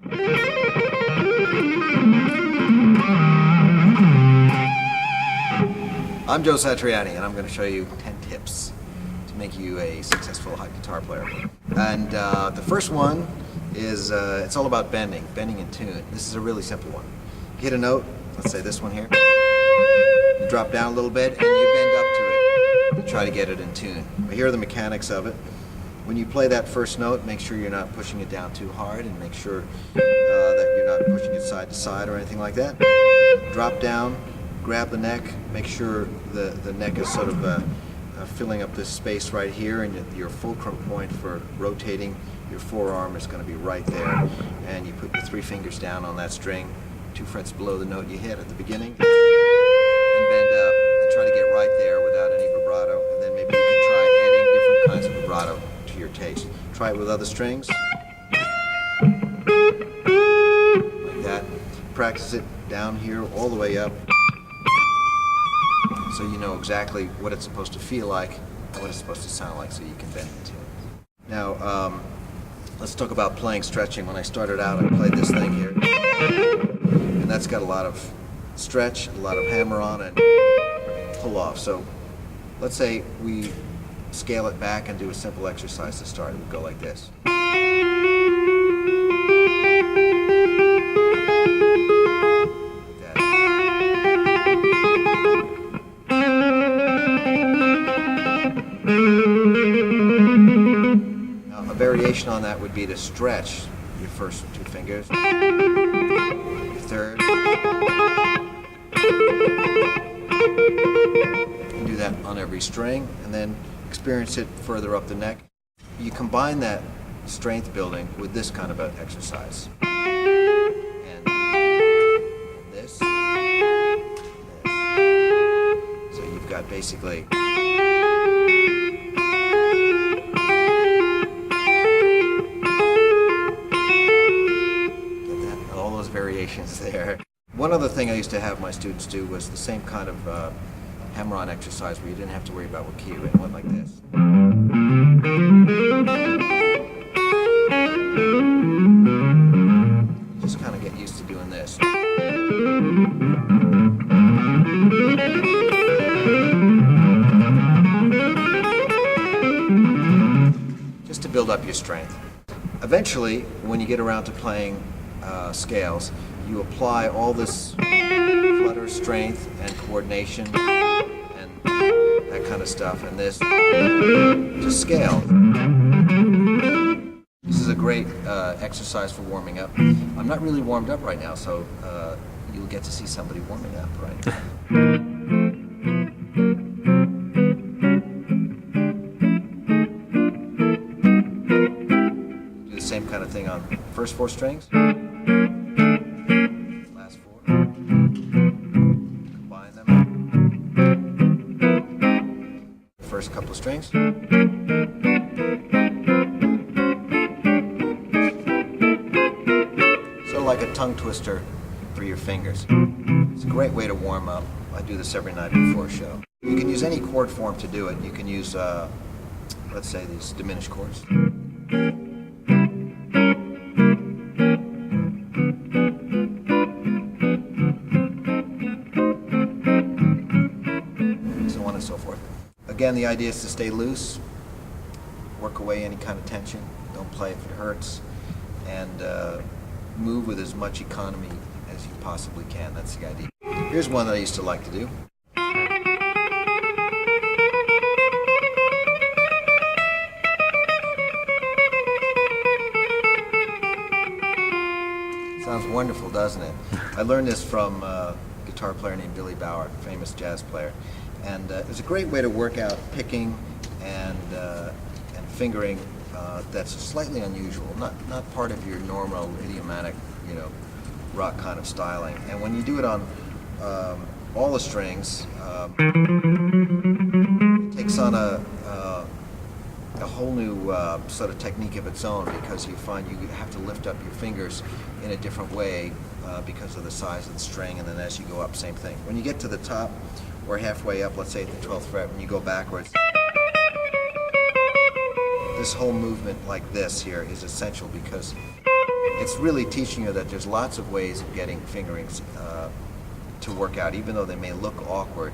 I'm Joe Satriani, and I'm going to show you 10 tips to make you a successful hot guitar player. And the first one is it's all about bending in tune. This is a really simple one. You hit a note, let's say this one here. You drop down a little bit and you bend up to it. You try to get it in tune. But here are the mechanics of it. When you play that first note, make sure you're not pushing it down too hard, and make sure that you're not pushing it side to side or anything like that. Drop down, grab the neck, make sure the neck is sort of filling up this space right here, and your fulcrum point for rotating your forearm is going to be right there. And you put your 3 fingers down on that string, 2 frets below the note you hit at the beginning, and bend up and try to get right there without any vibrato. And then maybe you can try adding different kinds of vibrato to your taste. Try it with other strings, like that. Practice it down here all the way up, so you know exactly what it's supposed to feel like and what it's supposed to sound like, so you can bend it to it. Now, let's talk about playing stretching. When I started out, I played this thing here, and that's got a lot of stretch, a lot of hammer on, and pull off. So let's say we scale it back and do a simple exercise to start. It would go like this. Now, a variation on that would be to stretch your first 2 fingers, your third, and do that on every string, and then experience it further up the neck. You combine that strength building with this kind of an exercise. And this. So you've got basically get that, all those variations there. One other thing I used to have my students do was the same kind of hammer-on exercise where you didn't have to worry about what key, and it went like this. Just kind of get used to doing this. Just to build up your strength. Eventually, when you get around to playing scales, you apply all this flutter, strength, and coordination, and that kind of stuff, and this to scale. This is a great exercise for warming up. I'm not really warmed up right now, so you'll get to see somebody warming up right now. Do the same kind of thing on the first 4 strings. Last 4. Combine them. First couple of strings. Sort of like a tongue twister for your fingers. It's a great way to warm up. I do this every night before a show. You can use any chord form to do it. You can use, let's say, these diminished chords. So on and so forth. Again, the idea is to stay loose, work away any kind of tension, don't play if it hurts, and move with as much economy as you possibly can. That's the idea. Here's one that I used to like to do. Sounds wonderful, doesn't it? I learned this from a guitar player named Billy Bauer, famous jazz player. And it's a great way to work out picking and fingering that's slightly unusual, not part of your normal idiomatic, rock kind of styling. And when you do it on all the strings, it takes on a whole new sort of technique of its own, because you find you have to lift up your fingers in a different way because of the size of the string, and then as you go up, same thing. When you get to the top or halfway up, let's say at the 12th fret, when you go backwards, this whole movement like this here is essential, because it's really teaching you that there's lots of ways of getting fingerings to work out, even though they may look awkward.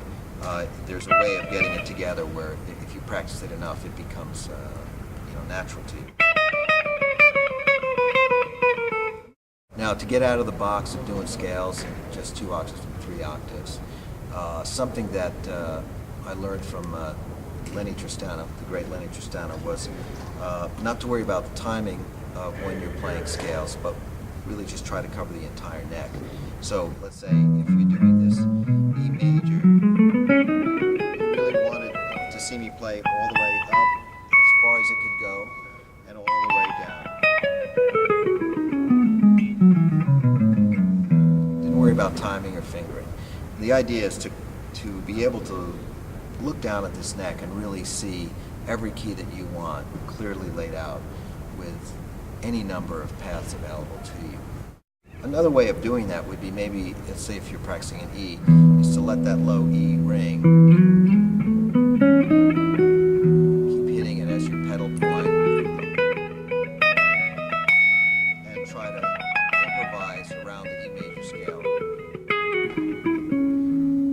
There's a way of getting it together where if you practice it enough, it becomes natural to you. Now, to get out of the box of doing scales in just 2 octaves and 3 octaves, something that I learned from Lenny Tristano, the great Lenny Tristano, was not to worry about the timing of when you're playing scales, but really just try to cover the entire neck. So let's say if you're doing this E major, you really wanted to see me play all the way up as far as it could go and all the way down. Didn't worry about timing or fingering. The idea is to be able to look down at this neck and really see every key that you want clearly laid out with any number of paths available to you. Another way of doing that would be maybe, let's say if you're practicing an E, is to let that low E ring. Keep hitting it as your pedal point. And try to improvise around the E major scale.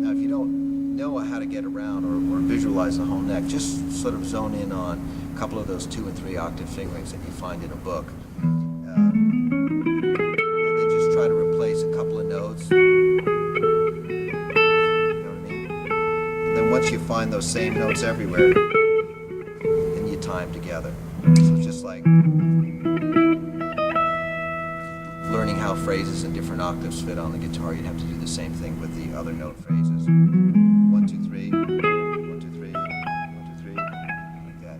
Now if you don't know how to get around or visualize the whole neck, just sort of zone in on a couple of those 2 and 3 octave fingerings that you find in a book. Try to replace a couple of notes. You know what I mean? And then once you find those same notes everywhere, then you time together. So it's just like learning how phrases in different octaves fit on the guitar. You'd have to do the same thing with the other note phrases. 1, 2, 3, 1, 2, 3, 1, 2, 3, like that.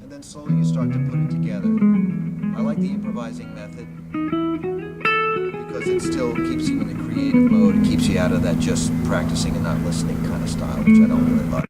And then slowly you start to put it together. I like the improvising method because it still keeps you in the creative mode. It keeps you out of that just practicing and not listening kind of style, which I don't really like.